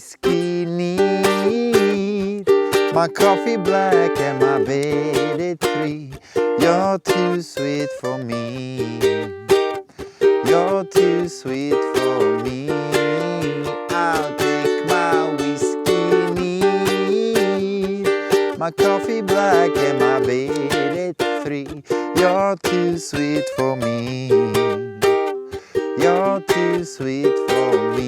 whiskey neat, my coffee black and my bed at 3. You're too sweet for me. You're too sweet for me. I'll take my whiskey neat, my coffee black and my bed at 3. You're too sweet for me. You're too sweet for me.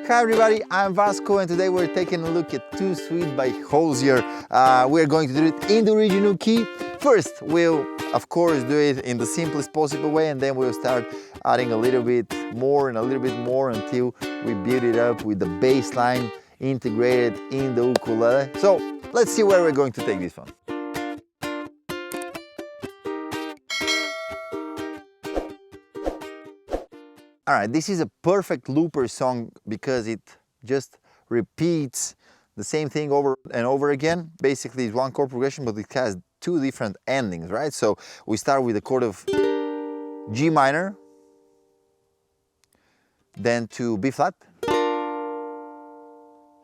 Hi everybody, I'm Vasco and today we're taking a look at Too Sweet by Hozier. We're going to do it in the original key. First, we'll of course do it in the simplest possible way, and then we'll start adding a little bit more and a little bit more until we build it up with the bass line integrated in the ukulele. So let's see where we're going to take this one. Alright, this is a perfect looper song because it just repeats the same thing over and over again. Basically, it's one chord progression, but it has two different endings, right? So we start with a chord of G minor, then to B flat,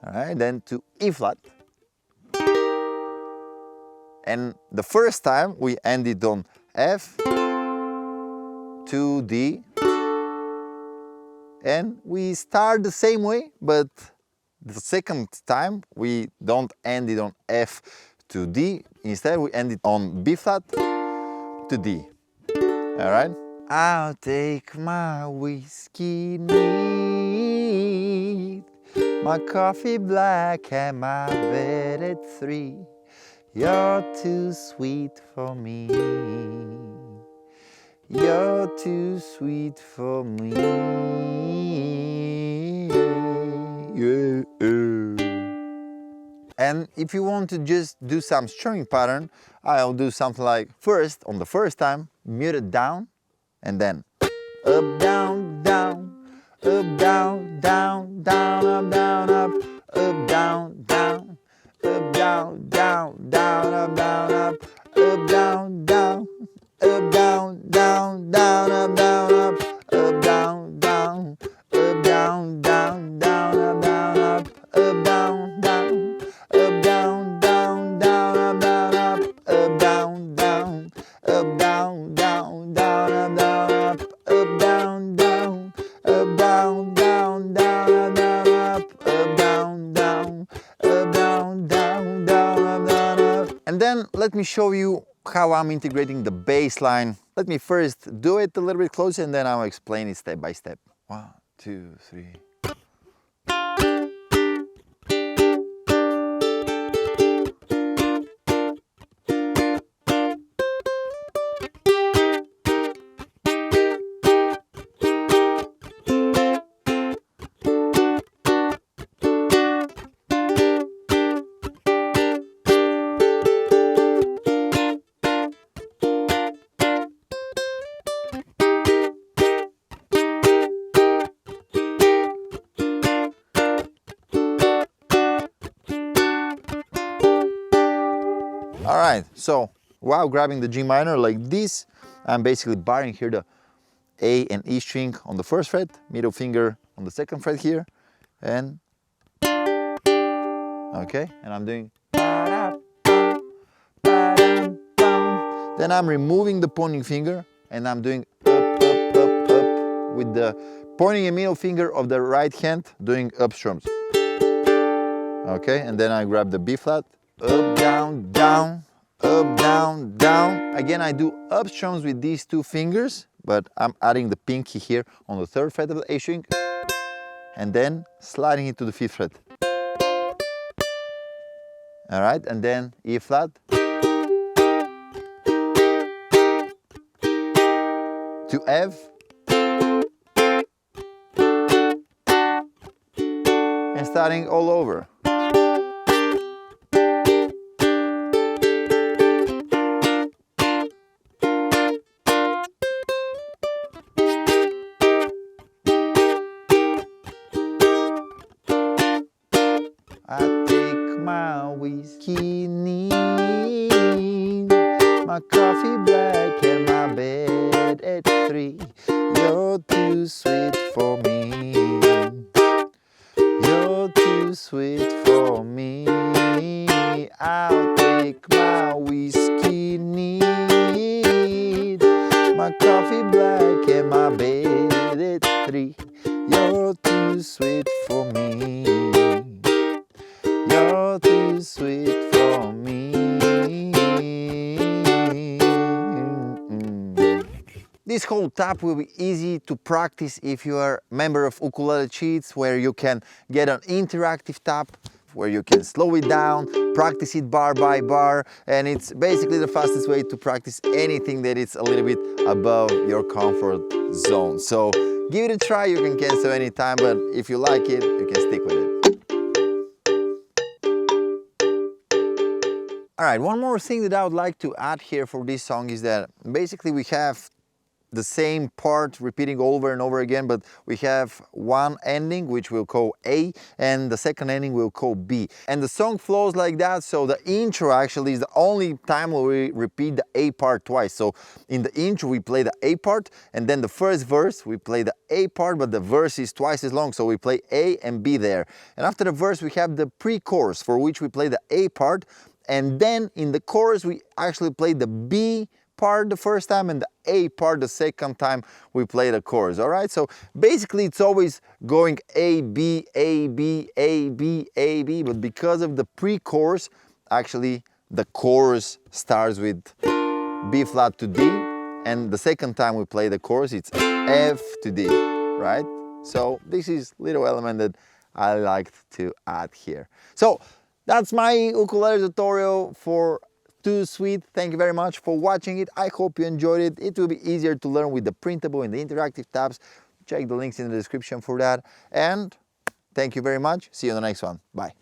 alright, then to E flat. And the first time we ended on F, to D, and we start the same way, but the second time we don't end it on F to D. Instead, we end it on B flat to D. All right? I'll take my whiskey neat, my coffee black and my bed at 3. You're too sweet for me. You're too sweet for me. Yeah. And if you want to just do some strumming pattern, I'll do something like first, on the first time, muted down, and then up, down, down, up, down, down, down, up, down, up, up, down, down, up, down, down, down, up, down, up, up, down, down. Up, down, down, down, up, down, up, up, down, down, up, down, down, down, up, down, up, up, down, down, up, down, down, down, up, down, up, up, down, down, up, down, down, down, up, down, up, up, down, down, up, down, down, down, up, down, up, up, down, down, up, down, down, down, up, down, up. And then let me show you how I'm integrating the bass line. Let me first do it a little bit closer and then I'll explain it step by step. 1, 2, 3. Alright, so while grabbing the G minor like this, I'm basically barring here the A and E string on the first fret, middle finger on the second fret here, and okay, and I'm doing then I'm removing the pointing finger and I'm doing up, up, up, up with the pointing and middle finger of the right hand doing up strums. Okay, and then I grab the B flat, up, down, down, up, down, down. Again, I do up strums with these two fingers, but I'm adding the pinky here on the third fret of the A string, and then sliding it to the 5th fret. All right, and then E flat, to F, and starting all over. I take my whiskey neat, my coffee black and my bed at 3. You're too sweet for me. sweet for me. I'll take my whiskey neat, my coffee black and my bed at 3. You're too sweet for me. You're too sweet for me. This whole tap will be easy to practice if you are a member of Ukulele Cheats, where you can get an interactive tap, where you can slow it down, practice it bar by bar, and it's basically the fastest way to practice anything that is a little bit above your comfort zone. So give it a try. You can cancel anytime, but if you like it, you can stick with it. Alright, one more thing that I would like to add here for this song is that basically we have the same part repeating over and over again, but we have one ending which we'll call A, and the second ending we'll call B. And the song flows like that, so the intro actually is the only time where we repeat the A part twice. So in the intro we play the A part, and then the first verse we play the A part, but the verse is twice as long, so we play A and B there. And after the verse we have the pre-chorus, for which we play the A part, and then in the chorus we actually play the B part the first time and the A part the second time we play the chorus. All right, so basically it's always going A, B, A, B, A, B, A, B, but because of the pre-chorus, actually the chorus starts with B flat to D, and the second time we play the chorus it's F to D, right? So this is little element that I liked to add here. So that's my ukulele tutorial for Too Sweet. Thank you very much for watching it. I hope you enjoyed it. It will be easier to learn with the printable and the interactive tabs. Check the links in the description for that. And thank you very much. See you in the next one. Bye.